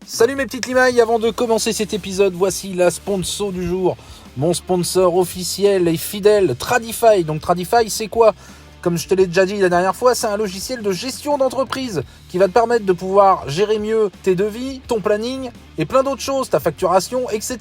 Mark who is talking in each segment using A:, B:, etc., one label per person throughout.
A: Salut mes petites limailles, avant de commencer cet épisode, voici la sponsor du jour. Mon sponsor officiel et fidèle, Tradify. Donc Tradify, c'est quoi ? Comme je te l'ai déjà dit la dernière fois, c'est un logiciel de gestion d'entreprise qui va te permettre de pouvoir gérer mieux tes devis, ton planning et plein d'autres choses, ta facturation, etc.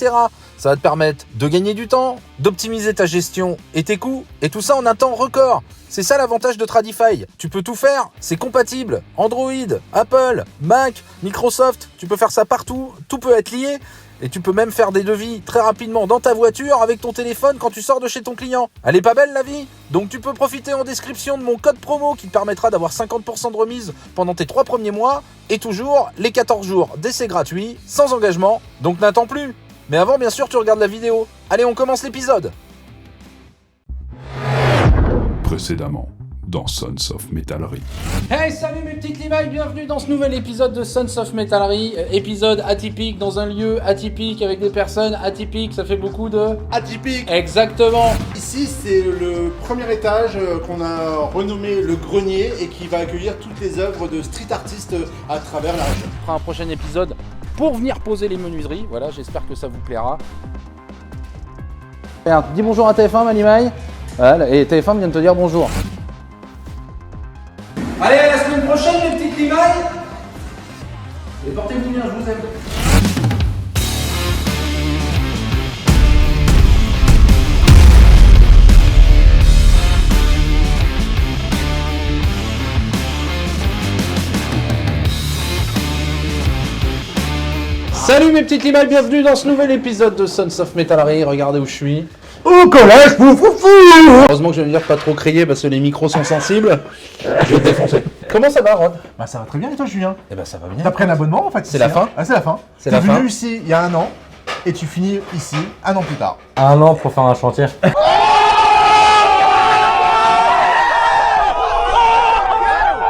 A: Ça va te permettre de gagner du temps, d'optimiser ta gestion et tes coûts, et tout ça en un temps record. C'est ça l'avantage de Tradify. Tu peux tout faire, c'est compatible. Android, Apple, Mac, Microsoft, tu peux faire ça partout, tout peut être lié. Et tu peux même faire des devis très rapidement dans ta voiture avec ton téléphone quand tu sors de chez ton client. Elle est pas belle la vie ? Donc tu peux profiter en description de mon code promo qui te permettra d'avoir 50% de remise pendant tes 3 premiers mois et toujours les 14 jours d'essai gratuit, sans engagement, donc n'attends plus. Mais avant bien sûr tu regardes la vidéo. Allez, on commence l'épisode.
B: Précédemment dans Sons of Metallery.
A: Hey, salut mes petites limailles, bienvenue dans ce nouvel épisode de Sons of Metallery. Épisode atypique dans un lieu atypique avec des personnes atypiques, ça fait beaucoup de...
C: Atypique.
A: Exactement.
C: Ici, c'est le premier étage qu'on a renommé le grenier et qui va accueillir toutes les œuvres de street artistes à travers la région.
A: On fera un prochain épisode pour venir poser les menuiseries. Voilà, j'espère que ça vous plaira. Regarde, dis bonjour à TF1, Manimaille. Voilà, et TF1 vient de te dire bonjour. Allez, à la semaine prochaine, les petites limailles. Et portez-vous bien, je vous aime. Salut mes petites limailles, bienvenue dans ce nouvel épisode de Sons of Metallery. Regardez où je suis.
C: Au collège,
A: Heureusement que je vais me dire pas trop crier parce que les micros sont sensibles. Je vais te défoncer. Comment ça va, Rod ?
C: Bah ça va très bien et toi Julien ?
A: Eh ben ça va bien.
C: T'as pris un abonnement en fait.
A: C'est la fin ?
C: Ah c'est la fin.
A: C'est
C: T'es
A: la fin.
C: venu ici il y a 1 an et tu finis ici 1 an plus tard.
D: Un an pour faire un chantier.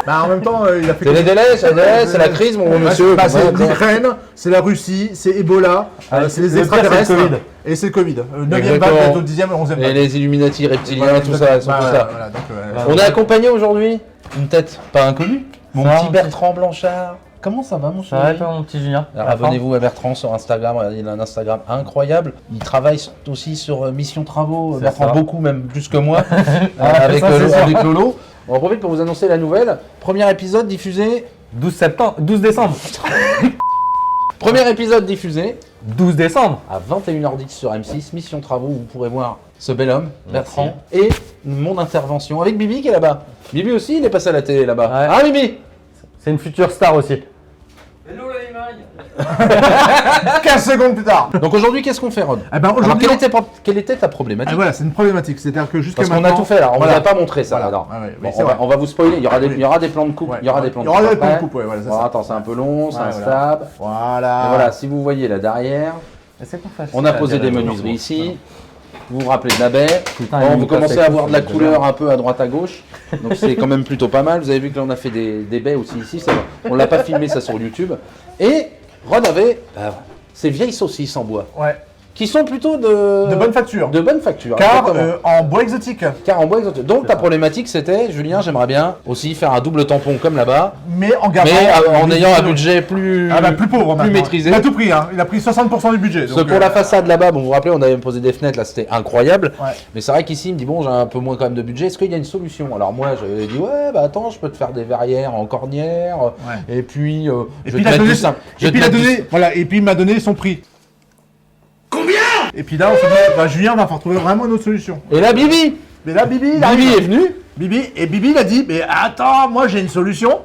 C: Bah en même temps il a fait...
A: C'est les délais, c'est la crise mon monsieur.
C: Bah, c'est l'Ukraine, c'est la Russie, c'est Ebola, c'est les
D: le pire, c'est
C: extraterrestres
D: le Covid.
C: Et c'est le Covid. 9ème
A: Exactement.
C: vague, bientôt 10ème, 11ème
A: Et
C: vague.
A: les Illuminati reptiliens,
C: Voilà,
A: tout ça, tout
C: bah,
A: ça.
C: voilà, donc,
A: On est accompagné aujourd'hui d'une tête pas inconnue. Mon
D: Ça va,
A: petit
D: mon
A: Bertrand Blanchard. Comment ça va mon
D: Ça va
A: chéri ?
D: toi mon petit Julien?
A: Alors, abonnez-vous à Bertrand sur Instagram, il a un Instagram incroyable. Il travaille aussi sur Mission Travaux,
D: C'est
A: Bertrand
D: ça.
A: beaucoup, même plus que moi, avec,
D: ça, c'est sûr.
A: avec Lolo. On en profite pour vous annoncer la nouvelle. Premier épisode diffusé.
D: 12 décembre.
A: Premier épisode diffusé
D: 12 décembre.
A: à 21h10 sur M6, Mission Travaux, où vous pourrez voir ce bel homme,
D: Merci.
A: Bertrand, et mon intervention avec Bibi qui est là-bas. Bibi aussi, il est passé à la télé là-bas.
D: Ouais.
A: Ah Bibi ?
D: C'est une future star aussi.
C: 15 secondes plus tard.
A: Donc aujourd'hui, qu'est-ce qu'on fait, Rod ?
C: Eh ben
A: Alors,
C: aujourd'hui...
A: quelle était ta problématique ?
C: Ah, voilà, c'est une problématique, c'est-à-dire que jusqu'à
A: Parce qu'on a
C: maintenant...
A: tout fait là, on
C: Voilà.
A: vous a pas montré ça
C: Voilà.
A: là.
C: Ouais, ouais,
A: Bon,
C: c'est vrai.
A: on va vous spoiler, il y aura des,
C: Oui.
A: il y aura des plans de coupe,
C: Ouais,
A: il y aura
C: ouais.
A: des plans de
C: Il y aura
A: coupe
C: des plans de
A: après.
C: coupe, ouais, voilà, c'est
A: Bon,
C: ça.
A: attends, c'est un peu long, c'est
C: Ouais,
A: un
C: voilà.
A: stab.
C: Voilà.
A: Et voilà, si vous voyez là derrière,
D: C'est pas facile.
A: on a posé des menuiseries ici. Vous vous rappelez de la baie.
D: Putain,
A: Bon,
D: il
A: vous
D: nous
A: commencez
D: casse
A: à
D: les
A: avoir de la
D: couilles,
A: couleur un peu à droite à gauche. Donc c'est quand même plutôt pas mal. Vous avez vu que là on a fait des baies aussi ici. Ça va. On l'a pas filmé ça sur YouTube. Et Rod avait ces vieilles saucisses en bois.
C: Ouais.
A: Qui sont plutôt de
C: De bonne facture.
A: de bonne facture.
C: Car
A: exactement.
C: en bois exotique.
A: Car en bois exotique. Donc ta problématique c'était, Julien, j'aimerais bien aussi faire un double tampon comme là-bas,
C: Mais en gardant...
A: mais en ayant un budget plus,
C: Ah bah plus pauvre
A: plus
C: maintenant.
A: maîtrisé.
C: Il a tout pris, hein. Il a pris 60% du budget.
A: Parce que
C: donc,
A: pour la façade là-bas, bon, vous vous rappelez, on avait posé des fenêtres, là c'était incroyable.
C: Ouais.
A: Mais c'est vrai qu'ici, il me dit, bon, j'ai un peu moins quand même de budget, est-ce qu'il y a une solution ? Alors moi, j'avais dit, ouais, bah attends, je peux te faire des verrières en cornière,
C: Ouais.
A: et puis,
C: Et
A: je
C: puis
A: vais te
C: il a
A: mettre
C: donné,
A: du simple.
C: et puis il a donné, voilà, et puis il m'a donné son prix. Combien ? Et puis là on s'est dit, bah Julien va falloir trouver vraiment une autre solution.
A: Et là, Bibi
C: Mais là Bibi, il
A: Bibi
C: arrive.
A: est venu.
C: Bibi il a dit, mais attends, moi j'ai une solution,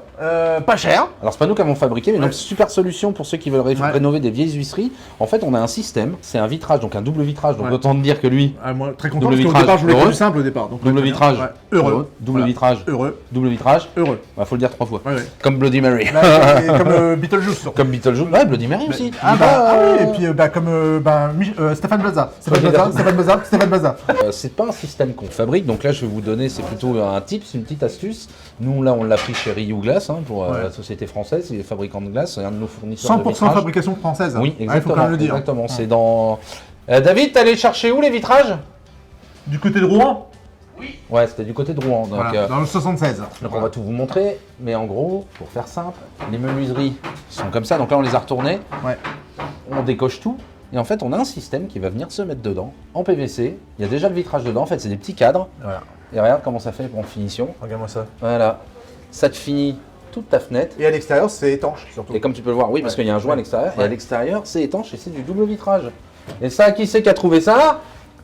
C: pas cher.
A: Alors c'est pas nous qui avons fabriqué, mais
C: Ouais.
A: donc super solution pour ceux qui veulent
C: Ouais.
A: rénover des vieilles huisseries. En fait, on a un système, c'est un vitrage, donc un double vitrage, donc
C: Ouais.
A: autant te dire que lui,
C: Ah, moi très content
A: Double
C: parce qu'au
A: vitrage,
C: départ je voulais
A: heureux.
C: plus simple au départ. Donc,
A: double
C: très bien.
A: vitrage,
C: Ouais. Heureux.
A: double
C: Voilà.
A: vitrage,
C: Heureux.
A: double vitrage,
C: Heureux.
A: faut le dire 3 fois.
C: Ouais, ouais.
A: Comme Bloody Mary.
C: Là, et comme Beetlejuice surtout.
A: Comme Beetlejuice, ouais, Bloody Mary aussi.
C: Ah
A: Il
C: bah,
A: va,
C: ah oui, et puis comme Stéphane Plaza. Stéphane Plaza.
A: c'est pas un système qu'on fabrique, donc là je vais vous donner, c'est plutôt un tip, c'est une petite astuce. Nous là on l'a pris chez Ryu Glass, pour
C: Ouais.
A: la société française, c'est fabricant de glace, c'est un de nos fournisseurs de
C: 100%
A: vitrage.
C: fabrication française.
A: Oui,
C: Ah, il faut
A: exactement.
C: quand même le dire.
A: Exactement, c'est dans... David, t'es allé chercher où les vitrages ?
C: Du côté de Rouen.
A: Oui. Ouais, c'était du côté de Rouen. Donc,
C: Voilà, dans le 76.
A: Donc on va tout vous montrer, mais en gros, pour faire simple, les menuiseries sont comme ça, donc là on les a retournées,
C: Ouais.
A: on décoche tout, et en fait on a un système qui va venir se mettre dedans, en PVC, il y a déjà le vitrage dedans, en fait c'est des petits cadres,
C: Voilà.
A: et regarde comment ça fait en finition,
C: Regarde-moi ça.
A: voilà, ça te finit toute ta fenêtre,
C: Et à l'extérieur, c'est étanche surtout.
A: et comme tu peux le voir, oui parce qu'il y a un joint à l'extérieur, et à
C: Ouais.
A: l'extérieur c'est étanche et c'est du double vitrage. Et ça, qui c'est qui a trouvé ça?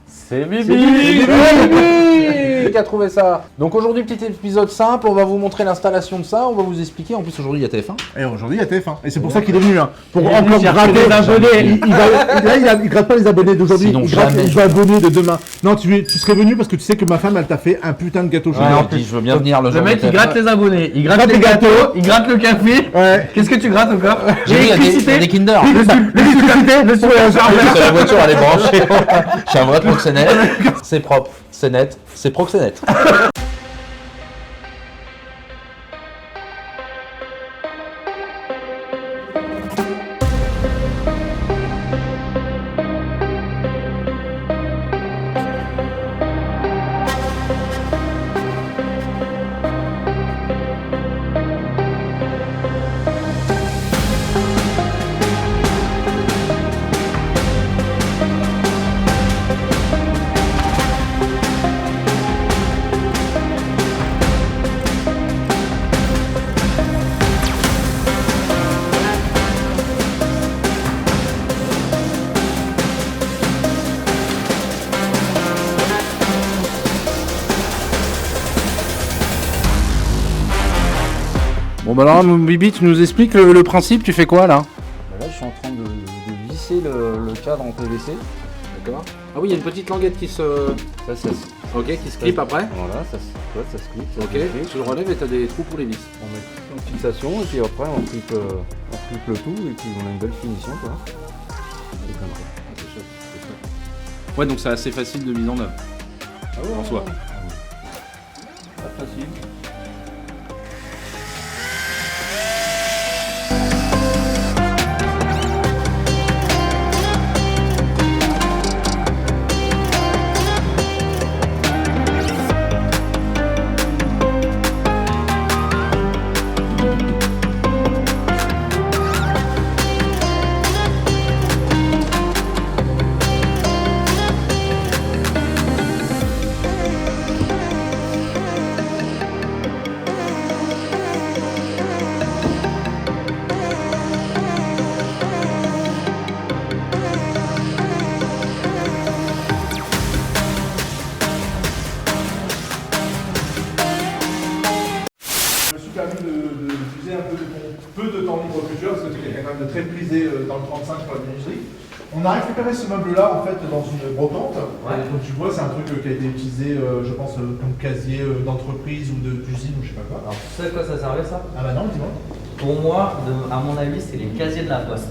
D: C'est Bibi.
A: Bibi qui a trouvé ça. Donc aujourd'hui, petit épisode simple, on va vous montrer l'installation de ça, on va vous expliquer. En plus aujourd'hui, il y a TF1.
C: Et aujourd'hui, il y a TF1. Et c'est pour ça qu'il est venu. Hein. Pour
D: Il est venu
C: encore
D: chercher
C: gratter
D: les abonnés.
C: Il gratte pas les abonnés d'aujourd'hui.
A: Sinon,
C: Il gratte
A: jamais.
C: les abonnés de demain. Non, tu serais venu parce que tu sais que ma femme, elle t'a fait un putain de gâteau
A: Ouais,
C: chocolat.
A: on dit, je veux bien venir le
D: Le
A: jour
D: mec,
A: de
D: il
A: TF1.
D: gratte les abonnés, il gratte
C: Gratte
D: les
C: les
D: gâteaux,
C: gâteaux.
D: il gratte le café.
C: Ouais.
D: Qu'est-ce que tu grattes encore?
A: J'ai vu, il y a des Kinder.
C: L'électricité, le sourire,
A: Parce que la voiture, elle est branchée. Je suis un vrai proxénète. C'est propre, c'est net, c'est proxénète. Bon bah alors Bibi, tu nous expliques le principe, tu fais quoi là? Là je suis en train de visser le cadre en PVC. D'accord. Ah oui, il y a une petite languette qui se... Ok, qui se clip après.
E: Voilà, ça se clip. ça se
A: Ok,
E: clip.
A: tu le relèves et tu as des trous pour les vis.
E: On met tout en fixation et puis après on clip le tout et puis on a une belle finition quoi. C'est comme ça.
A: C'est chouette, c'est chouette. Ouais, donc c'est assez facile de mise en œuvre. En soi.
E: Pas facile.
C: Je me suis permis d'utiliser un peu de temps libre que tu as, parce que tu es quelqu'un de très prisé dans le 35 pour la menuiserie. On a récupéré ce meuble-là en fait dans une brocante.
D: Ouais.
C: Et comme tu vois, c'est un truc qui a été utilisé, je pense, comme casier d'entreprise ou d'usine ou je sais pas quoi.
D: Alors, tu sais à quoi ça servait ça?
C: Ah bah non, dis-moi.
D: Pour moi, à mon avis, c'est les casiers de la poste.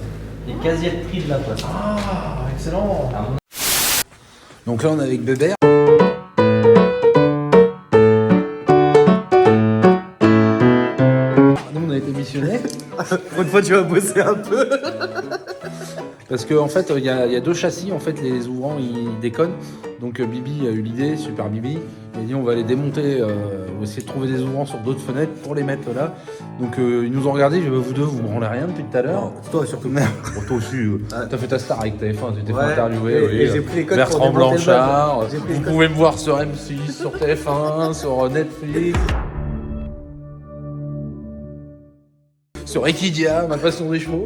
D: Les casiers de tri de la poste.
C: Ah, excellent.
D: À mon
A: Donc là on est avec Bébert. Nous on a été missionnés.
D: Pour une fois, tu vas bosser un peu.
A: Parce qu'en fait, il y a deux châssis, en fait, les ouvrants, ils déconnent. Donc Bibi a eu l'idée, super Bibi, il a dit on va les démonter, on va essayer de trouver des ouvrants sur d'autres fenêtres pour les mettre là. Donc ils nous ont regardé, je dis vous deux, vous branlez rien depuis tout à l'heure.
D: Toi surtout.
A: Bon, toi aussi, t'as fait ta star avec TF1, tu t'es fait
D: Ouais,
A: interviewer.
D: et j'ai pris les codes
A: Bertrand
D: pour démonter le
A: Blanchard,
D: buzz. J'ai pris les
A: vous
D: codes.
A: pouvez me voir sur M6, sur TF1, sur Netflix. Sur Equidia, ma passion des chevaux.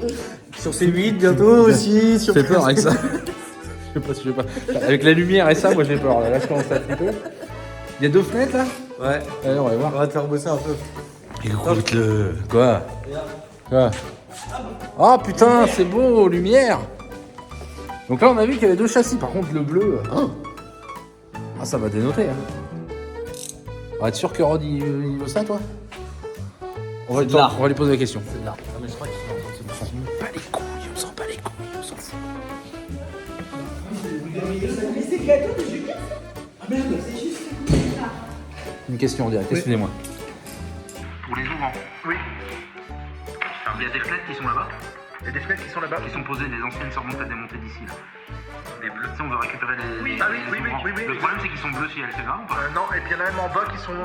D: Sur C8 bientôt aussi. Sur
A: J'ai peur avec ça. Je sais pas. Avec la lumière et ça, moi j'ai peur. Là, je commence à flipper. Il y a deux fenêtres là.
D: Ouais.
A: Allez, on va voir.
D: On va te faire bosser un peu.
A: Écoute-le. Quoi? Oh putain, c'est beau, lumière. Donc là, on a vu qu'il y avait deux châssis. Par contre, le bleu. Ah, ça va dénoter. Hein. On va être sûr que Rod il veut ça, toi? On va lui poser la question.
D: C'est de l'art. Non, mais je crois qu'ils sont en train de se
A: On s'en bat les couilles, on s'en bat les couilles, on s'en fout. Une question en direct, excusez-moi.
F: Pour les ouvrants. Oui. Il y a des fenêtres qui sont là-bas.
C: Il y a des fenêtres qui sont là-bas.
A: Qui sont posées, des anciennes seront à démonter d'ici là. Les bleus, tu sais, on veut récupérer les.
C: Oui, oui.
A: Le problème, c'est qu'ils sont bleus ciel, c'est grave ou pas?
C: Non, et puis il y en a même en bas qui sont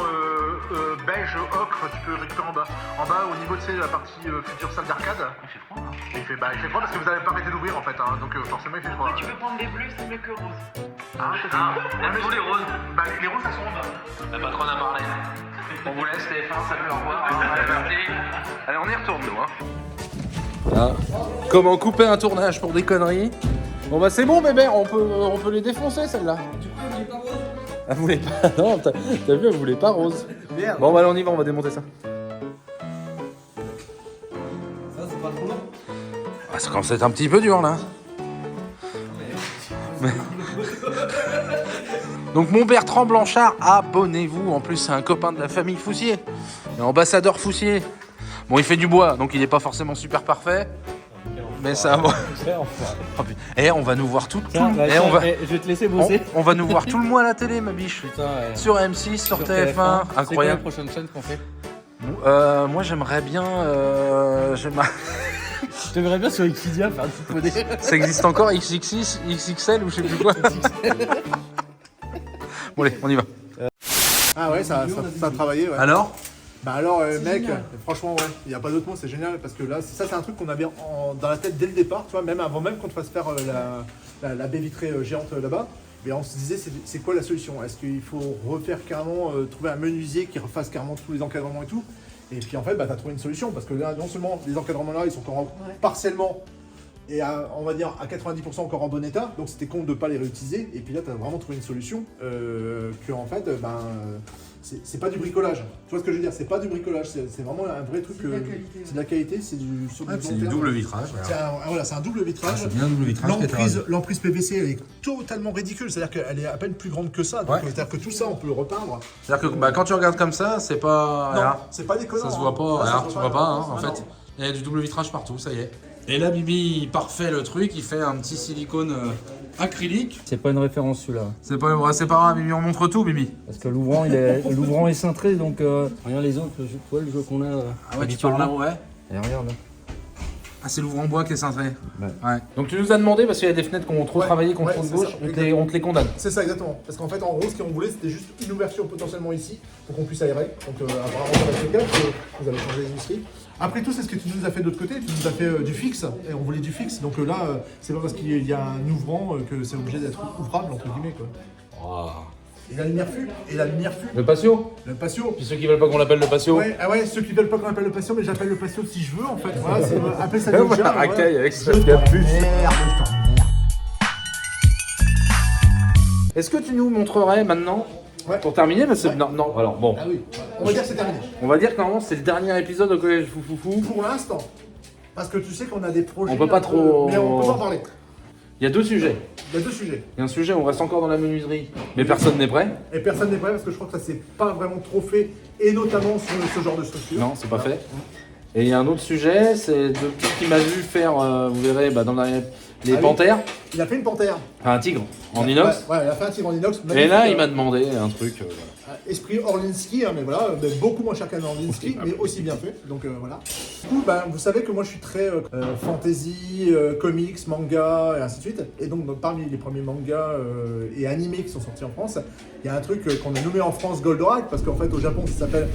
C: beige ocre, tu peux récupérer en bas. En bas, au niveau de la partie future salle d'arcade.
A: Il fait froid, là.
C: Il fait froid parce que vous n'avez pas arrêté d'ouvrir en fait, hein, donc forcément il fait froid.
F: Tu peux prendre des bleus, c'est mieux que rose.
A: Elles sont les roses.
C: Bah les roses elles sont en bas.
A: La patronne a parlé. On vous laisse, TF1, salut, au revoir. Allez, on y retourne, nous. Hein. Ah. Comment couper un tournage pour des conneries? Bon bah c'est bon bébé, on peut les défoncer celle-là. Du coup elle voulait pas rose. Elle voulait pas. Non, t'as vu, elle voulait pas rose. Merde. Bon bah allez, on y va, on va démonter ça.
D: Ça, c'est pas trop long.
A: Ah, ça commence à être un petit peu dur là. Mais... Donc mon Bertrand Blanchard, abonnez-vous. En plus c'est un copain de la famille Foussier. Ambassadeur Foussier. Bon il fait du bois, donc il est pas forcément super parfait. Mais ça va. Et on va nous voir tout.
D: Tiens, bah,
A: on va...
D: je vais te laisser bosser.
A: On va nous voir tout le mois à la télé, ma biche.
D: Putain, ouais.
A: Sur M6, sur TF1,
D: C'est quoi
A: incroyable.
D: la prochaine chaîne qu'on fait?
A: Moi j'aimerais bien.
D: J'aimerais bien sur Xvidia faire un petit podé.
A: Ça existe encore XXX, XXL ou je sais plus quoi. Bon allez, on y va.
C: Ah ouais, ça a travaillé, ouais.
A: Alors?
C: Bah alors mec, franchement ouais, il n'y a pas d'autre mot, c'est génial parce que là, ça c'est un truc qu'on avait dans la tête dès le départ, tu vois, même avant même qu'on te fasse faire la baie vitrée géante là-bas. Mais on se disait, c'est quoi la solution? Est-ce qu'il faut refaire carrément, trouver un menuisier qui refasse carrément tous les encadrements et tout? Et puis en fait, bah, tu as trouvé une solution parce que là, non seulement les encadrements là, ils sont encore partiellement et on va dire à 90% encore en bon état, donc c'était con de ne pas les réutiliser. Et puis là, tu as vraiment trouvé une solution que en fait, c'est pas du bricolage. Tu vois ce que je veux dire? C'est pas du bricolage, c'est vraiment un vrai truc. C'est de la qualité, c'est du sur
A: C'est du double vitrage.
C: Voilà, c'est un double vitrage.
A: C'est bien un double vitrage.
C: L'emprise PVC, elle est totalement ridicule. C'est-à-dire qu'elle est à peine plus grande que ça. Donc, c'est-à-dire que tout ça, on peut le repeindre.
A: C'est-à-dire que quand tu regardes comme ça, c'est pas.
C: Non, c'est pas déconnant.
A: Ça se voit pas.
C: Là,
A: Alors, tu vois pas, hein, en
C: non.
A: fait. Il y a du double vitrage partout, ça y est. Et là, Bibi, il parfait le truc, il fait un petit silicone acrylique.
D: C'est pas une référence celui-là.
A: C'est pas grave, Bibi, on montre tout, Bibi.
D: Parce que l'ouvrant est cintré, donc regarde les autres, tu vois le jeu qu'on a.
A: Ah ouais, tu parles là, ouais.
D: Et regarde là.
A: Ah, c'est l'ouvrant bois qui est cintré.
D: Ouais.
A: Donc tu nous as demandé, parce qu'il y a des fenêtres qui ont trop travaillé contre de gauche, on te les condamne.
C: C'est ça, exactement. Parce qu'en fait, en gros, ce qu'on voulait, c'était juste une ouverture potentiellement ici, pour qu'on puisse aérer. Donc, apparemment, ça va être le cas, parce que vous avez changé les industries. Après tout, c'est ce que tu nous as fait de l'autre côté. Tu nous as fait du fixe, et on voulait du fixe. Donc là, c'est pas parce qu'il y a un ouvrant que c'est obligé d'être ouvrable, entre guillemets, quoi.
A: Oh.
C: Et la lumière fut.
A: Le patio.
C: Le patio.
A: Puis ceux qui veulent pas qu'on l'appelle le patio.
C: Ouais, ceux qui veulent pas qu'on appelle le patio, mais j'appelle le patio si je veux, en fait. Voilà, c'est appelle ça le
A: Voilà, racaille avec ça. Est-ce que tu nous montrerais maintenant, pour terminer, parce que non, alors bon.
C: Ah oui, on va dire que c'est terminé.
A: On va dire que normalement c'est le dernier épisode au collège Foufoufou.
C: Pour l'instant. Parce que tu sais qu'on a des projets.
A: On peut pas trop.
C: Mais on peut pas en parler.
A: Il y a deux sujets.
C: Il y a deux sujets.
A: Il y a un sujet, on reste encore dans la menuiserie, mais personne n'est prêt.
C: Et personne n'est prêt parce que je crois que ça s'est pas vraiment trop fait, et notamment sur ce genre de structure.
A: Non, c'est pas fait. Et il y a un autre sujet, c'est depuis qu'il m'a vu faire, vous verrez, dans les panthères,
C: Il a fait une panthère.
A: un tigre en inox.
C: Ouais, il a fait un tigre en inox.
A: Et là, il m'a demandé un truc.
C: Esprit Orlinski, hein, mais voilà, beaucoup moins cher qu'un Orlinski, mais aussi bien fait. Donc voilà. Du coup, vous savez que moi je suis très fantasy, comics, manga, et ainsi de suite. Et donc parmi les premiers mangas et animés qui sont sortis en France, il y a un truc qu'on a nommé en France Goldorak, parce qu'en fait au Japon ça s'appelle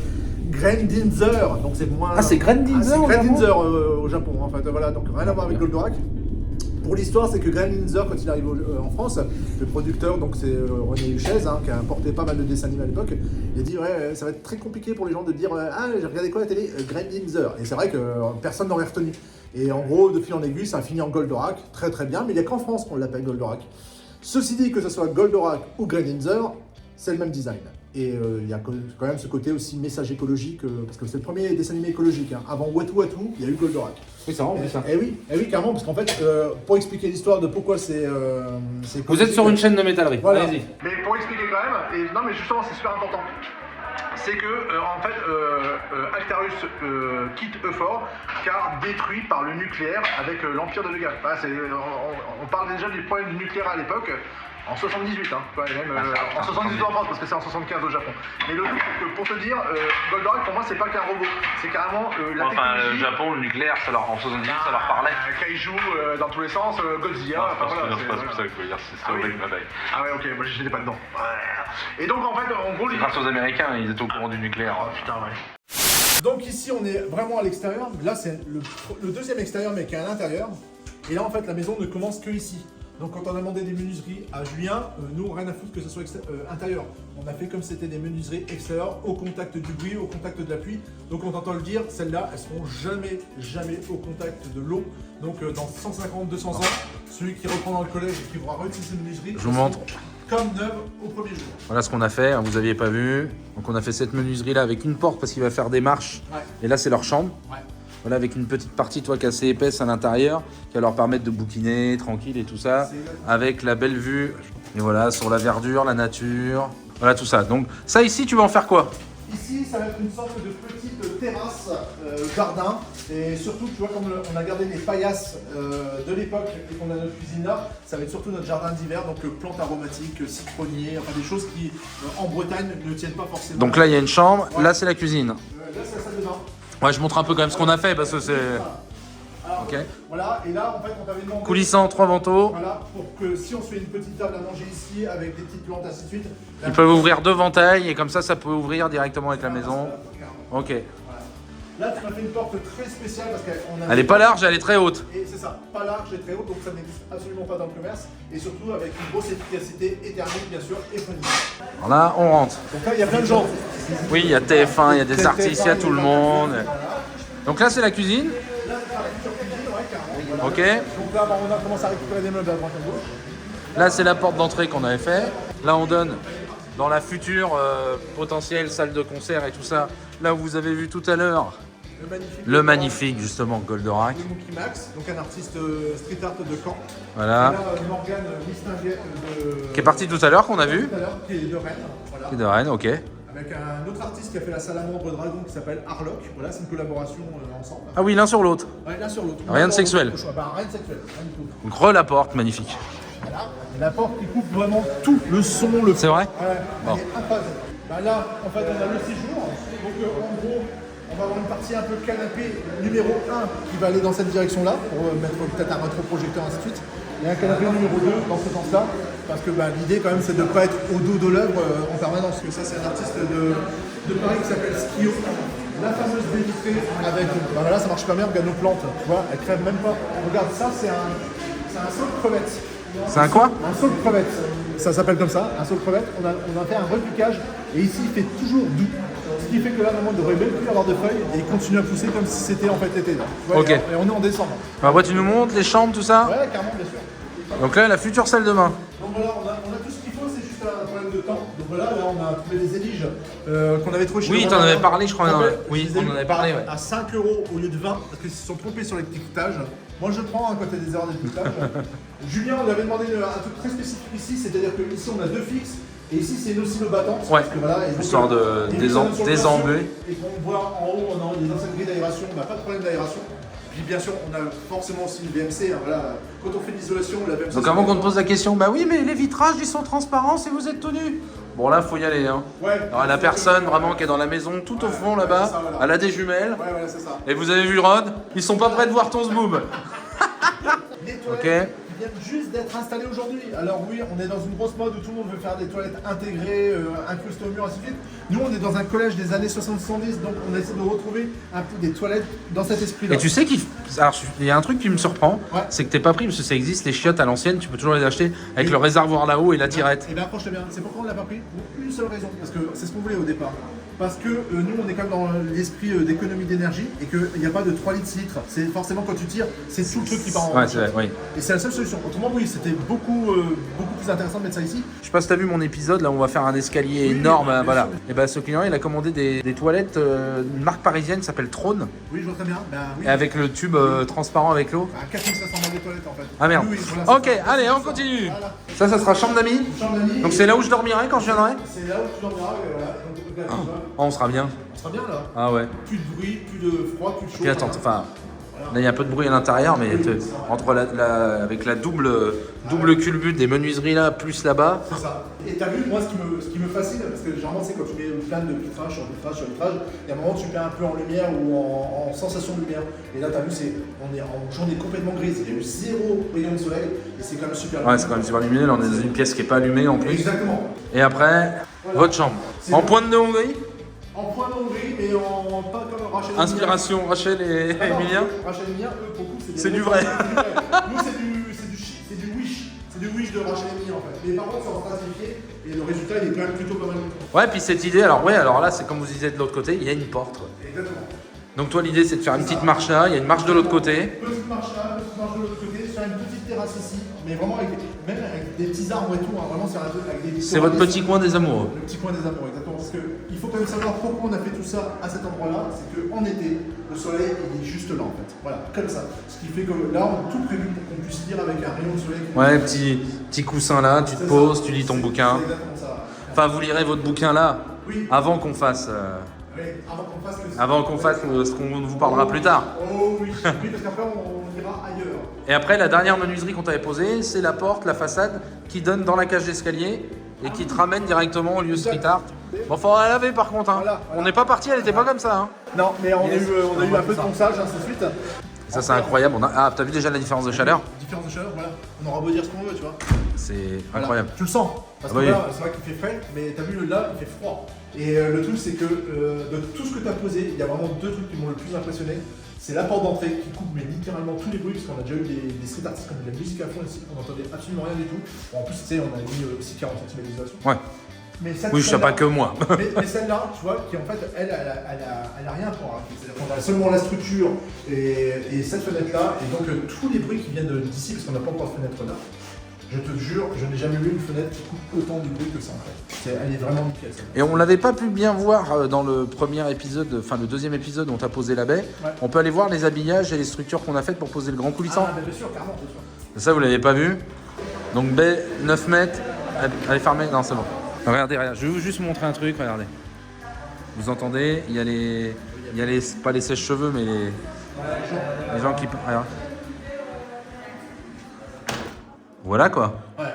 C: Grendinzer. Donc c'est moins.
A: Ah, c'est Grendinzer
C: c'est Grendinzer au Japon, en fait. Voilà, donc rien à voir avec Goldorak. Pour l'histoire, c'est que Grendinzer, quand il arrive en France, le producteur, donc c'est René Huchez, qui a importé pas mal de dessins animés à l'époque, il a dit ouais, ça va être très compliqué pour les gens de dire ah, j'ai regardé quoi à la télé, Grendinzer. Et c'est vrai que personne n'aurait retenu. Et en gros, de fil en aiguille, ça a fini en Goldorak, très très bien, mais il n'y a qu'en France qu'on l'appelle Goldorak. Ceci dit, que ce soit Goldorak ou Grendinzer, c'est le même design. Et il y a quand même ce côté aussi message écologique, parce que c'est le premier dessin animé écologique. Avant Watu Watu, il y a eu Goldorak.
A: Oui, c'est vrai, ça.
C: Et oui, carrément, parce qu'en fait, pour expliquer l'histoire de pourquoi c'est
A: Vous êtes sur une chaîne de métallerie,
C: voilà.
A: Allez-y.
C: Mais pour expliquer quand même, non mais justement c'est super important. c'est que en fait Actarus quitte Euphor car détruit par le nucléaire avec l'Empire de Vega. Voilà, on parle déjà du problème du nucléaire à l'époque. En 78, hein, et même en 78 en France, parce que c'est en 75 au Japon. Mais le truc, c'est que pour te dire, Goldorak, pour moi, c'est pas qu'un robot. C'est carrément la technologie.
A: Le Japon, le nucléaire, en 78, ça leur parlait.
C: Kaiju dans tous les sens, Godzilla.
A: C'est pas ça que je veux dire, c'est ça avec ma bague.
C: Ah ouais, ok, moi j'étais pas dedans. Ouais. Et donc, en fait, en gros...
A: Grâce aux Américains, ils étaient au courant du nucléaire.
C: Oh putain, ouais. Donc ici, on est vraiment à l'extérieur. Là, c'est le deuxième extérieur, mais qui est à l'intérieur. Et là, en fait, la maison ne commence que ici. Donc quand on a demandé des menuiseries à Julien, nous rien à foutre que ce soit intérieur. On a fait comme c'était des menuiseries extérieures, au contact du bruit, au contact de la pluie. Donc on t'entend le dire, celles-là, elles seront jamais au contact de l'eau. Donc dans 150, 200 ans, celui qui reprendra le collège et qui pourra réutiliser ces menuiseries,
A: je vous montre.
C: Comme neuve au premier jour.
A: Voilà ce qu'on a fait, vous aviez pas vu. Donc on a fait cette menuiserie là avec une porte parce qu'il va faire des marches.
C: Ouais.
A: Et là c'est leur chambre.
C: Ouais.
A: Voilà, avec une petite partie qui est assez épaisse à l'intérieur, qui va leur permettre de bouquiner tranquille et tout ça, avec la belle vue, et voilà, sur la verdure, la nature, voilà tout ça. Donc ça ici, tu vas en faire quoi?
C: Ici, ça va être une sorte de petite terrasse, jardin, et surtout, tu vois, comme on a gardé les paillasses de l'époque et qu'on a notre cuisine là, ça va être surtout notre jardin d'hiver, donc plantes aromatiques, citronniers, enfin des choses qui, en Bretagne, ne tiennent pas forcément.
A: Donc là, il y a une chambre, là c'est la cuisine.
C: Là, c'est la salle de bain.
A: Ouais, je montre un peu quand même ce qu'on a fait parce que c'est...
C: Alors,
A: Ok.
C: Voilà, et là, en fait, on t'avait demandé...
A: Coulissant, 3 vantaux.
C: Voilà, pour que si on se fait une petite table à manger ici, avec des petites plantes, ainsi de suite...
A: Ils peuvent ouvrir 2 ventailles et comme ça peut ouvrir directement avec la maison. Ok.
C: Là, tu m'as fait une porte très spéciale parce qu'on a...
A: Elle est pas large, elle est très haute.
C: Et c'est ça, pas large et très haute, donc ça n'existe absolument pas dans le commerce. Et surtout avec une grosse efficacité éthermique, bien sûr, et phonique.
A: Alors là, on rentre.
C: Donc là, il y a plein de gens.
A: Oui, il y a TF1, il y a des artistes, il y a tout le monde. Donc là, c'est la cuisine.
C: Là, c'est la future cuisine, ouais, carrément.
A: Ok.
C: Donc là, on a commencé à récupérer des meubles à droite et à gauche.
A: Là, c'est la porte d'entrée qu'on avait fait. Là, on donne dans la future potentielle salle de concert et tout ça. Là où vous avez vu tout à l'heure le magnifique, justement, Goldorak.
C: De Mookie Max, donc un artiste street art de Caen.
A: Voilà.
C: Et là, Morgane Mistinguet
A: Qui est parti tout à l'heure, qu'on a vu.
C: Tout à l'heure, qui est de Rennes. Voilà.
A: Qui est de Rennes, ok.
C: Avec un autre artiste qui a fait la salamandre dragon qui s'appelle Harlock. Voilà, c'est une collaboration ensemble.
A: Ah oui, l'un sur l'autre.
C: Ouais, l'un sur l'autre.
A: Rien de sexuel.
C: Bah, rien de sexuel, rien du tout.
A: Donc, re la porte, magnifique.
C: Voilà. Et la porte qui coupe vraiment tout, le son, le...
A: C'est vrai?
C: Ouais,
A: Bon.
C: elle est incroyable. Bah là, en fait, on a le séjour. Donc, en gros, on va avoir une partie un peu canapé numéro 1 qui va aller dans cette direction-là pour mettre peut-être un rétroprojecteur, ainsi de suite. Et un canapé numéro 2 dans ce sens-là. Parce que bah, l'idée, quand même, c'est de ne pas être au dos de l'œuvre en permanence. Parce que ça, c'est un artiste de Paris qui s'appelle Skio. La fameuse baie vitrée avec. Bah voilà, ça marche pas bien, regarde nos plantes. Tu vois, elles crèvent même pas. Regarde, ça, c'est un saut de crevette.
A: C'est un quoi?
C: Un saut de crevette. Ça s'appelle comme ça, un saut de crevette. On a fait un repiquage et ici il fait toujours doux. Ce qui fait que là, normalement, il devrait même plus avoir de feuilles et il continue à pousser comme si c'était en fait été. Là. Ouais,
A: Ok.
C: Et on est en décembre.
A: Après, tu nous montres les chambres, tout ça?
C: Ouais, carrément, bien sûr.
A: Donc là, la future salle de bain.
C: Donc voilà, on a tout ce qu'il faut, c'est juste un problème de temps. Donc voilà, là on a trouvé des éliges qu'on avait trouvé chez
A: Oui,
C: Leroy
A: t'en avais
C: Merlin.
A: parlé, je crois.
C: Ouais,
A: Oui,
C: je les ai
A: on en
C: eu
A: avait parlé, ouais.
C: À 5 € au lieu de 20, parce qu'ils se sont trompés sur l'étiquetage. Moi je prends quand il y a des erreurs d'étiquetage. Julien, on lui avait demandé un truc très spécifique ici, c'est-à-dire que ici on a 2 fixes. Et ici c'est une oscillobattante.
A: Ouais,
C: parce que voilà, et donc,
A: histoire de
C: et puis, on est sur le
A: désembuer.
C: Et qu'on voit en haut, on a des anciennes grilles d'aération, on n'a pas de problème d'aération. Puis bien sûr, on a forcément aussi une VMC. Hein, voilà. Quand on fait de l'isolation, la VMC.
A: Donc avant qu'on te pose la question, bah oui, mais les vitrages, ils sont transparents si vous êtes tenu. Bon, là, faut y aller. Hein.
C: Ouais.
A: Alors, la personne vraiment qui est dans la maison, tout au fond là-bas,
C: ça, voilà.
A: elle a des jumelles.
C: Ouais, voilà, c'est ça.
A: Et vous avez vu Rod, ils sont pas prêts de voir ton zboob.
C: Les toilettes
A: Ok.
C: qui viennent juste d'être installées aujourd'hui. Alors oui, on est dans une grosse mode où tout le monde veut faire des toilettes intégrées, incrustées au mur, ainsi de suite. Nous, on est dans un collège des années 60-70, donc on essaie de retrouver un peu des toilettes dans cet esprit-là.
A: Et tu sais qu'il y a un truc qui me surprend,
C: Ouais.
A: c'est que t'es pas pris parce que ça existe, les chiottes à l'ancienne, tu peux toujours les acheter avec le réservoir là-haut et la tirette.
C: Et bien accroche-toi bien, c'est pourquoi on l'a pas pris pour une seule raison, parce que c'est ce qu'on voulait au départ. Parce que nous, on est quand même dans l'esprit d'économie d'énergie et qu'il n'y a pas de 3 litres, 6 litres. C'est forcément quand tu tires, c'est tout le truc qui part en
A: Ouais, c'est vrai, oui.
C: Et c'est la seule solution. Autrement, oui, c'était beaucoup plus intéressant de mettre ça ici.
A: Je sais pas si t'as vu mon épisode, là on va faire un escalier
C: Oui,
A: énorme,
C: bien
A: voilà.
C: sûr.
A: Et bah ce client il a commandé des toilettes, une marque parisienne qui s'appelle Trône,
C: Oui, je vois très bien. Ben, oui.
A: et avec le tube transparent avec l'eau.
C: 4500 balles de toilettes en fait.
A: Ah merde.
C: Oui, oui, voilà,
A: Ok,
C: c'est ça.
A: allez, on
C: C'est ça.
A: continue.
C: Voilà.
A: Ça sera chambre d'amis.
C: Chambre d'amis.
A: Donc c'est là où je dormirai quand je viendrai.
C: C'est là où tu dormiras. Et voilà. Et donc, là, tu vois,
A: Oh, on sera bien.
C: on sera bien là.
A: Ah ouais.
C: Plus de bruit, plus de froid, plus de chaud.
A: Puis attends,
C: voilà.
A: enfin, là il y a un peu de bruit à l'intérieur, mais entre avec la double culbute des menuiseries là, plus là-bas.
C: C'est ça. Et t'as vu, moi, ce qui me fascine, parce que généralement, c'est quand tu mets plein de vitrage sur vitrage sur vitrage, il y a un moment, tu mets un peu en lumière ou en sensation de lumière. Et là, t'as vu, on est en journée complètement grise. Il y a eu 0 rayon de soleil et c'est quand même super.
A: Ouais, c'est quand même super lumineux. Là, on est dans une pièce qui est pas allumée en plus.
C: Exactement.
A: Et après, votre chambre.
C: C'est
A: En
C: bon.
A: pointe de Hongrie.
C: En point d'Hongrie, mais pas comme Rachel.
A: Inspiration, Rachel et Emilien.
C: Rachel et Emilien, eux, pour le coup,
A: C'est du vrai.
C: Nous, c'est du wish. C'est du wish de Rachel et Emilien, en fait. Mais par contre, c'est en stratifié et le résultat, il est quand même plutôt pas mal.
A: Ouais, puis cette idée, alors là, c'est comme vous disiez de l'autre côté, il y a une porte. Quoi.
C: Exactement.
A: Donc toi, l'idée, c'est de faire une petite marche là, il y a une marche de l'autre côté.
C: Petite marche là, petite marche de l'autre côté, sur une petite terrasse ici, mais vraiment même avec des petits arbres et tout, hein, vraiment sur avec des
A: C'est votre petit coin des amoureux.
C: Le petit coin des amours, exactement. Parce qu'il faut quand même savoir pourquoi on a fait tout ça à cet endroit-là. C'est qu'en été, le soleil il est juste là en fait. Voilà, comme ça. Ce qui fait que là, on a tout prévu pour qu'on puisse lire avec un rayon de soleil.
A: Ouais, petit coussin là, tu te
C: C'est
A: poses,
C: ça.
A: tu lis ton
C: C'est
A: bouquin.
C: exactement ça.
A: Enfin, vous lirez votre bouquin là,
C: Oui.
A: avant qu'on fasse,
C: Oui,
A: avant qu'on fasse ce qu'on vous parlera plus tard.
C: Oh oui, oui, parce qu'après on ira ailleurs.
A: Et après, la dernière menuiserie qu'on t'avait posée, c'est la porte, la façade, qui donne dans la cage d'escalier et qui te ramène directement au lieu street art. Bon, faudra la laver par contre. Hein.
C: Voilà.
A: On n'est pas parti, elle était pas comme ça. Hein.
C: Non, mais on a eu un peu de ponçage, ainsi de suite.
A: Ça, c'est incroyable. Ah, t'as vu déjà la différence de chaleur?
C: Différence de chaleur, voilà. On aura beau dire ce qu'on veut, tu vois.
A: C'est
C: Voilà.
A: incroyable.
C: Tu le sens. Parce que
A: Ah bah
C: là, c'est vrai qu'il fait frais, mais t'as vu là, il fait froid. Et le truc, c'est que de tout ce que t'as posé, il y a vraiment deux trucs qui m'ont le plus impressionné. C'est la porte d'entrée qui coupe mais littéralement tous les bruits, parce qu'on a déjà eu des street artistes qui ont de la musique à fond ici, on n'entendait absolument rien du tout. Bon, en plus, tu sais, on a mis aussi 40 cm d'isolation.
A: Ouais.
C: Mais
A: Oui, je sais pas que moi.
C: mais celle-là, tu vois, qui en fait, elle a rien pour rajouter. C'est-à-dire qu'on a seulement la structure et cette fenêtre-là, et donc tous les bruits qui viennent d'ici, parce qu'on n'a pas encore de fenêtre là. Je te jure, je n'ai jamais vu une fenêtre qui coupe autant du bruit que ça en fait. Elle est vraiment nickel. Celle-là.
A: Et on l'avait pas pu bien voir dans le premier épisode, enfin le deuxième épisode où on t'a posé la baie.
C: Ouais.
A: On peut aller voir les habillages et les structures qu'on a faites pour poser le grand coulissant.
C: Ah, bien sûr, carrément, bien sûr.
A: Ça, vous l'avez pas vu. Donc baie, 9 mètres. Elle est fermée. Non, c'est bon. Regardez, je vais vous juste montrer un truc, regardez. Vous entendez, il y a les pas les sèches-cheveux, mais les gens qui... Regarde. Voilà quoi.
C: Ouais.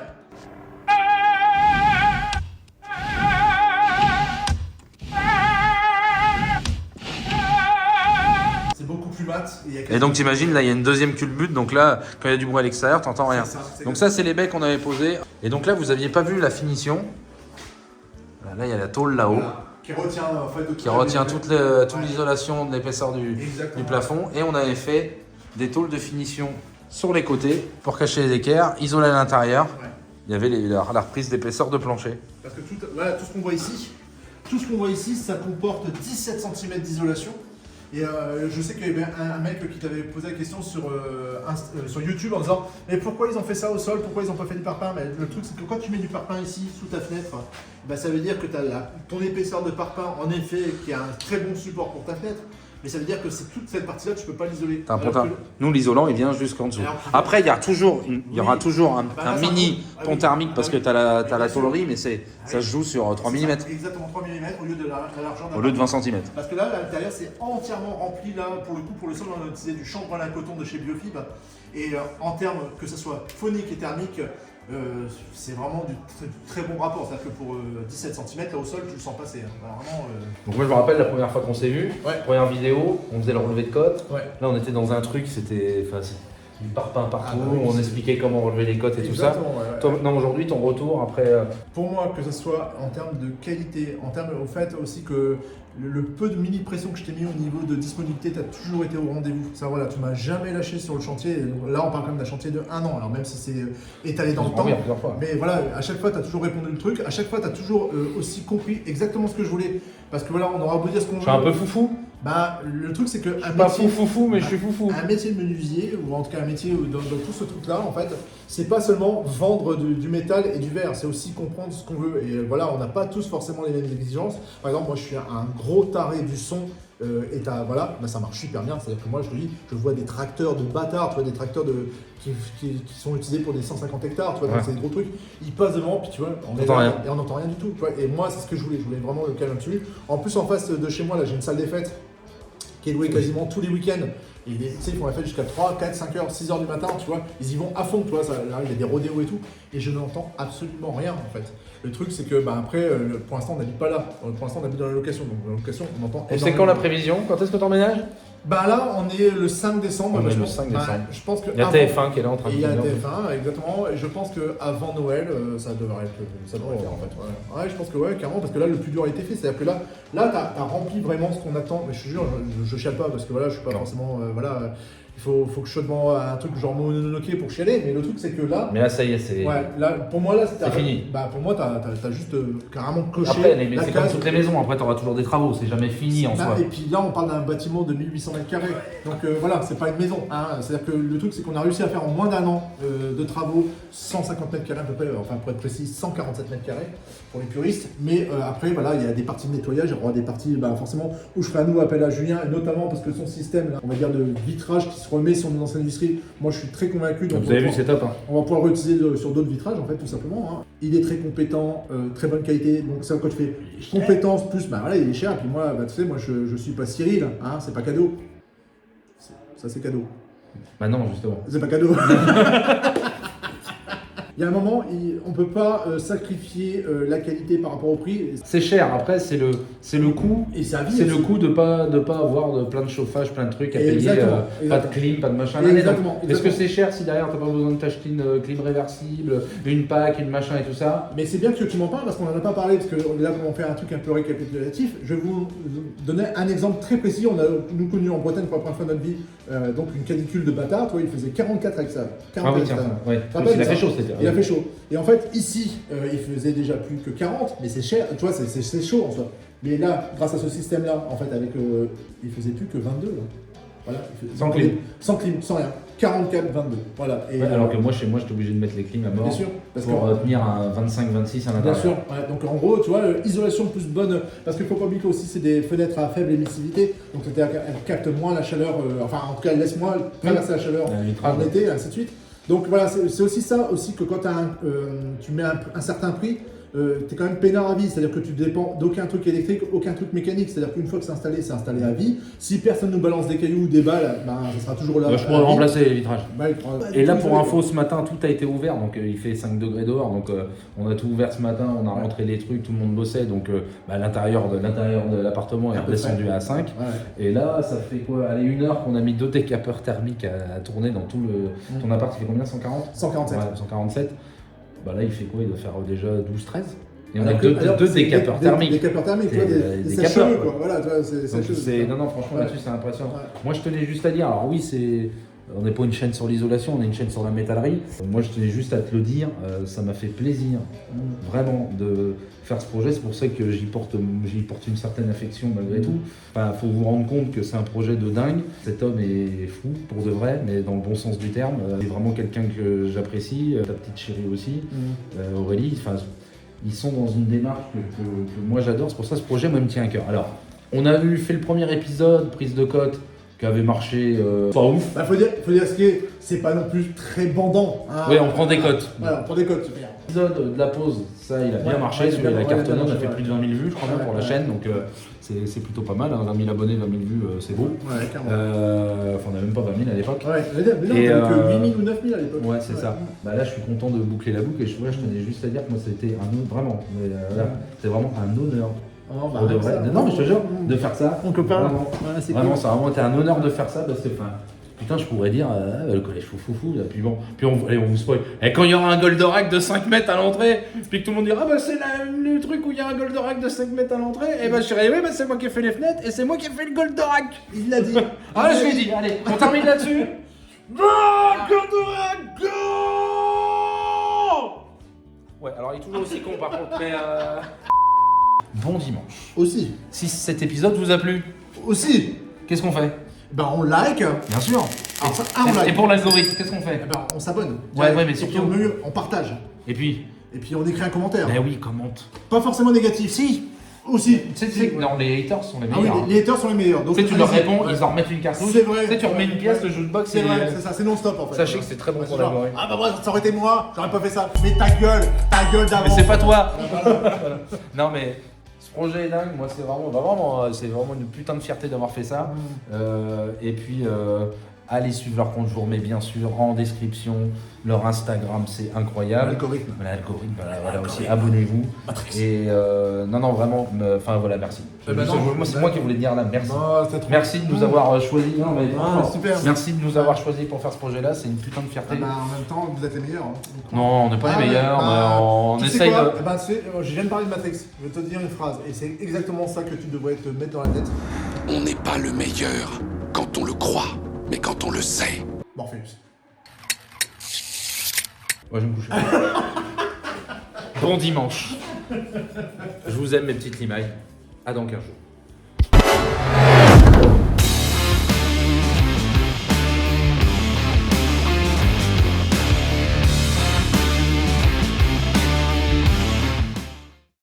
C: C'est beaucoup plus mat.
A: Et donc t'imagines, là il y a une deuxième culbute, donc là, quand il y a du bruit à l'extérieur, t'entends rien. Donc ça, c'est les baies qu'on avait posées. Et donc là, vous aviez pas vu la finition. Là, il y a la tôle là-haut.
C: Voilà. Qui retient en fait
A: Qui retient toute l'isolation de l'épaisseur du plafond. Et on avait fait des tôles de finition sur les côtés pour cacher les équerres, isoler à l'intérieur.
C: Ouais.
A: Il y avait la reprise d'épaisseur de plancher.
C: Parce que tout ce qu'on voit ici, ça comporte 17 cm d'isolation. Et je sais qu'il y avait un mec qui t'avait posé la question sur YouTube en disant mais pourquoi ils ont fait ça au sol, pourquoi ils n'ont pas fait du parpaing. Mais le truc c'est que quand tu mets du parpaing ici sous ta fenêtre, bah, ça veut dire que tu as ton épaisseur de parpaing en effet qui a un très bon support pour ta fenêtre. Mais ça veut dire que c'est toute cette partie-là, tu peux pas l'isoler.
A: Nous, l'isolant, il vient jusqu'en dessous. Après, il y aura toujours un mini pont thermique parce que tu as la tôlerie, mais ça se joue sur 3 mm.
C: Exactement, 3 mm au lieu de la largeur d'un
A: Au lieu de 20 cm.
C: Parce que là, à l'intérieur, c'est entièrement rempli. Là, pour le coup, pour le sol, on a utilisé du chambrelin coton de chez Biofib. Et en termes, que ce soit phonique et thermique, c'est vraiment du très bon rapport. C'est-à-dire que pour 17 cm, là au sol, tu le sens passer. Hein. Vraiment,
A: Donc moi je me rappelle la première fois qu'on s'est vu,
C: Ouais.
A: première vidéo, on faisait le relevé de côte.
C: Ouais.
A: Là on était dans un truc, c'était du parpaing partout,
C: Ah bah oui,
A: on
C: c'est-
A: expliquait comment relever les côtes et tout ça.
C: Exactement, ouais.
A: Toi maintenant aujourd'hui ton retour après...
C: Pour moi, que ce soit en termes de qualité, en termes au fait aussi que le peu de mini pression que je t'ai mis au niveau de disponibilité, tu as toujours été au rendez-vous. Ça voilà, tu m'as jamais lâché sur le chantier. Là, on parle quand même d'un chantier de 1 an, alors même si c'est étalé dans le temps.
A: plusieurs fois.
C: Mais voilà, à chaque fois, tu as toujours répondu le truc. À chaque fois, tu as toujours aussi compris exactement ce que je voulais. Parce que voilà, on aura beau dire ce qu'on veut.
A: Je suis un peu foufou.
C: Bah, le truc, c'est que un
A: Pas
C: métier,
A: foufou, mais je suis foufou.
C: un métier de menuisier, ou en tout cas un métier dans tout ce truc-là, en fait, c'est pas seulement vendre du métal et du verre, c'est aussi comprendre ce qu'on veut. Et voilà, on n'a pas tous forcément les mêmes exigences. Par exemple, moi, je suis un gros taré du son. Voilà, bah, ça marche super bien. C'est-à-dire que moi, je te dis, je vois des tracteurs de bâtards, tu vois, des tracteurs qui sont utilisés pour des 150 hectares, tu vois, donc c'est des gros trucs. Ils passent devant, puis tu vois, on est là, et on n'entend rien du tout. Tu vois, et moi, c'est ce que je voulais vraiment le calme absolu. En plus, en face de chez moi, là, j'ai une salle des fêtes qui est louée quasiment tous les week-ends. Et tu sais, ils font la fête jusqu'à 3, 4, 5 heures, 6 heures du matin, tu vois. Ils y vont à fond, tu vois, il y a des rodéos et tout. Et je n'entends absolument rien, en fait. Le truc, c'est que, bah, après, pour l'instant, on n'habite pas là. Pour l'instant, on habite dans la location. Donc, dans la location, on entend.
A: Et c'est quand la prévision? Quand est-ce que t'emménages?
C: Bah là, on est le 5 décembre.
A: On est
C: je
A: le
C: pense,
A: 5 décembre.
C: Je pense que
A: Il y a
C: avant-
A: TF1 qui est là en train de
C: Et il y a
A: finir.
C: TF1, exactement. Et je pense qu'avant Noël, ça devrait faire, en fait. Ouais, je pense que, ouais, carrément, parce que là, le plus dur a été fait. C'est-à-dire que là t'as rempli vraiment ce qu'on attend. Mais je te jure, je chiale pas, parce que voilà, je suis pas forcément. Voilà. Il faut que je sois devant un truc genre Mononoke pour chialer, mais le truc c'est que là.
A: Mais là, ça y est, c'est.
C: Ouais, là, pour moi, là,
A: C'est fini.
C: Bah, pour moi, t'as juste carrément coché.
A: Après, mais
C: la
A: c'est comme
C: case.
A: toutes les maisons, après t'auras toujours des travaux, c'est jamais fini en soi.
C: Et puis là, on parle d'un bâtiment de 1800 mètres carrés. Donc voilà, c'est pas une maison. Hein. C'est-à-dire que le truc, c'est qu'on a réussi à faire en moins d'un an de travaux 150 mètres carrés à peu près, enfin pour être précis, 147 mètres carrés pour les puristes. Mais après, voilà, il y a des parties de nettoyage, il y aura des parties, bah, forcément, où je ferai à nouveau appel à Julien, et notamment parce que son système, là, on va dire, de vitrage qui se remet sur nos anciennes industrie, moi je suis très convaincu. Donc
A: Vous avez vu, c'est top. Hein.
C: On va pouvoir le réutiliser sur d'autres vitrages, en fait, tout simplement. Hein. Il est très compétent, très bonne qualité. Donc, c'est quand tu fais compétence plus, bah voilà, il est cher. Et puis moi, bah, tu sais, moi je suis pas Cyril, hein, c'est pas cadeau. Ça, c'est cadeau.
A: Bah non, justement.
C: C'est pas cadeau. Il y a un moment, on ne peut pas sacrifier la qualité par rapport au prix.
A: C'est cher, après c'est le coût.
C: Et ça
A: C'est le coût de pas avoir plein de chauffage, plein de trucs à payer, pas de clim, pas de machin.
C: Exactement.
A: Est-ce que c'est cher si derrière t'as pas besoin de t'acheter une clim réversible, une PAC, une machin et tout ça?
C: Mais c'est bien que tu m'en parles parce qu'on en a pas parlé, parce que là on fait un truc un peu récapitulatif. Je vais vous donner un exemple très précis. On a nous connu en Bretagne pour la première fois de notre vie, donc une canicule de bâtard. Toi, il faisait 44 avec ça.
A: Ah oui, tiens, ouais. Il a fait chaud, c'était.
C: Il a fait chaud. Et en fait, ici, il faisait déjà plus que 40, mais c'est cher. Tu vois, c'est chaud en soi. Mais là, grâce à ce système-là, en fait, avec, il faisait plus que 22. Là. Voilà.
A: Sans clim.
C: Sans clim, sans rien. 44, 22. Voilà. Et,
A: ouais, alors que moi, chez moi, j'étais obligé de mettre les clims à mort.
C: Bien sûr. Parce
A: pour tenir un 25-26 à l'intérieur.
C: Bien sûr. Ouais, donc en gros, tu vois, isolation plus bonne. Parce qu'il faut pas oublier que aussi, c'est des fenêtres à faible émissivité. Donc c'est-à-dire qu'elles captent moins la chaleur. Enfin, en tout cas, elles laissent moins traverser la chaleur en été, et ainsi de suite. Donc voilà, c'est aussi ça aussi que quand tu mets un certain prix, tu es quand même peinard à vie, c'est-à-dire que tu dépends d'aucun truc électrique, aucun truc mécanique, c'est-à-dire qu'une fois que c'est installé à vie. Si personne nous balance des cailloux ou des balles, ben, ça sera toujours là.
A: Je pourrais remplacer les vitrages.
C: Bah,
A: et là, pour info, ce matin, tout a été ouvert, donc il fait 5 degrés dehors, donc on a tout ouvert ce matin, on a rentré les trucs, tout le monde bossait, donc l'intérieur de l'appartement est redescendu à 5. Ouais. Et là, ça fait quoi? Allez, 1 heure qu'on a mis 2 décapeurs thermiques à tourner dans tout le. Ton appart, il fait combien? 140?
C: 147.
A: Ouais, 147. Bah là, il fait quoi? Il doit faire déjà 12-13. Et on a deux décapeurs thermiques.
C: Des décapeurs thermiques, des sèche-cheveux, quoi. Voilà, tu vois, c'est
A: non, franchement, là-dessus, c'est impressionnant. Ouais. Moi, je tenais juste à dire, alors oui, on n'est pas une chaîne sur l'isolation, on est une chaîne sur la métallerie. Moi, je tenais juste à te le dire, ça m'a fait plaisir, vraiment, de faire ce projet. C'est pour ça que j'y porte une certaine affection malgré tout. Enfin, faut vous rendre compte que c'est un projet de dingue. Cet homme est fou, pour de vrai, mais dans le bon sens du terme. C'est vraiment quelqu'un que j'apprécie, ta petite chérie aussi, Aurélie. Enfin, ils sont dans une démarche que moi j'adore. C'est pour ça que ce projet, moi, me tient à cœur. Alors, on a fait le premier épisode, prise de cote, qui avait marché pas ouf.
C: Bah, faut dire ce qui est, c'est pas non plus très bandant. Hein.
A: Oui, on prend des cotes.
C: Voilà, on prend des cotes.
A: L'épisode de la pause, ça il a bien marché, celui-là il a cartonné, on a fait plus de 20 000 vues je crois même pour la chaîne, donc c'est plutôt pas mal, hein. 20 000 abonnés, 20 000 vues, c'est beau.
C: Ouais,
A: enfin on n'avait même pas 20 000 à l'époque.
C: Ouais, mais non, que 8 000 ou 9 000 à l'époque.
A: Ouais, c'est ça. Bah là je suis content de boucler la boucle et je tenais juste à dire que moi c'était un honneur, vraiment, c'est vraiment un honneur.
C: Oh, bah,
A: non mais je te jure, de faire ça.
C: Mon copain,
A: vraiment cool. Ça a vraiment été un honneur de faire ça parce que putain, je pourrais dire le collège foufou, là, puis bon, on vous spoil. Et quand il y aura un Goldorak de 5 mètres à l'entrée, puis que tout le monde dira, bah c'est le truc où il y a un Goldorak de 5 mètres à l'entrée, et bah je dirais, oui, bah c'est moi qui ai fait les fenêtres, et c'est moi qui ai fait le Goldorak.
C: Il l'a dit.
A: Ah, je l'ai dit, allez, on termine là-dessus. Goldorak, go! Ouais, alors il est toujours aussi con par contre, mais. Bon dimanche.
C: Aussi.
A: Si cet épisode vous a plu,
C: Aussi,
A: Qu'est-ce qu'on fait?
C: ben on like.
A: Bien sûr.
C: Alors ça, on like.
A: Et pour l'algorithme, qu'est-ce qu'on fait?
C: Eh ben, on s'abonne.
A: Ouais, mais
C: Et puis
A: surtout-
C: on partage.
A: Et puis,
C: Et puis on écrit un commentaire.
A: ben oui, commente.
C: Pas forcément négatif.
A: Si.
C: Aussi.
A: Tu sais que non, les haters sont les
C: Ah oui,
A: meilleurs.
C: les haters sont les meilleurs. Donc,
A: Tu sais, tu leur
C: allez-y.
A: réponds,
C: Ouais.
A: ils en remettent une cartouche.
C: C'est vrai.
A: Tu sais, tu remets une pièce, le jukebox,
C: C'est vrai, c'est ça, c'est non-stop en fait.
A: Sachez que c'est très bon
C: Ouais,
A: pour
C: c'est genre,
A: l'algorithme.
C: Ah bah moi, ça aurait été moi, j'aurais pas fait ça. Mais ta gueule d'avant.
A: Mais c'est pas toi. Non mais ce projet est dingue. Moi c'est vraiment une putain de fierté d'avoir fait ça. Et puis allez suivre leur compte. Je vous remets bien sûr en description leur Instagram. C'est incroyable.
C: L'algorithme.
A: L'algorithme. Voilà aussi. Abonnez-vous. Et non vraiment. Enfin voilà, merci.
C: Eh ben non,
A: Moi c'est moi qui voulais te dire là. Merci.
C: Oh, c'est trop-
A: Merci de nous avoir choisi. Non, mais
C: Ah, super.
A: Merci de nous avoir choisi pour faire ce projet-là. C'est une putain de fierté.
C: Ah bah, en même temps, vous êtes les meilleurs. hein. Donc,
A: Non, on n'est pas
C: Ah
A: les
C: ouais,
A: meilleurs.
C: bah,
A: On
C: tu sais
A: essaye
C: quoi
A: de.
C: Eh ben, je viens de parler de Matrix. Je vais te dire une phrase. Et c'est exactement ça que tu devrais te mettre dans la tête.
G: On n'est pas le meilleur quand on le croit, mais quand on le sait.
C: Morpheus.
A: Moi, je vais me coucher. Bon dimanche. Je vous aime, mes petites limailles. À dans 15 jours.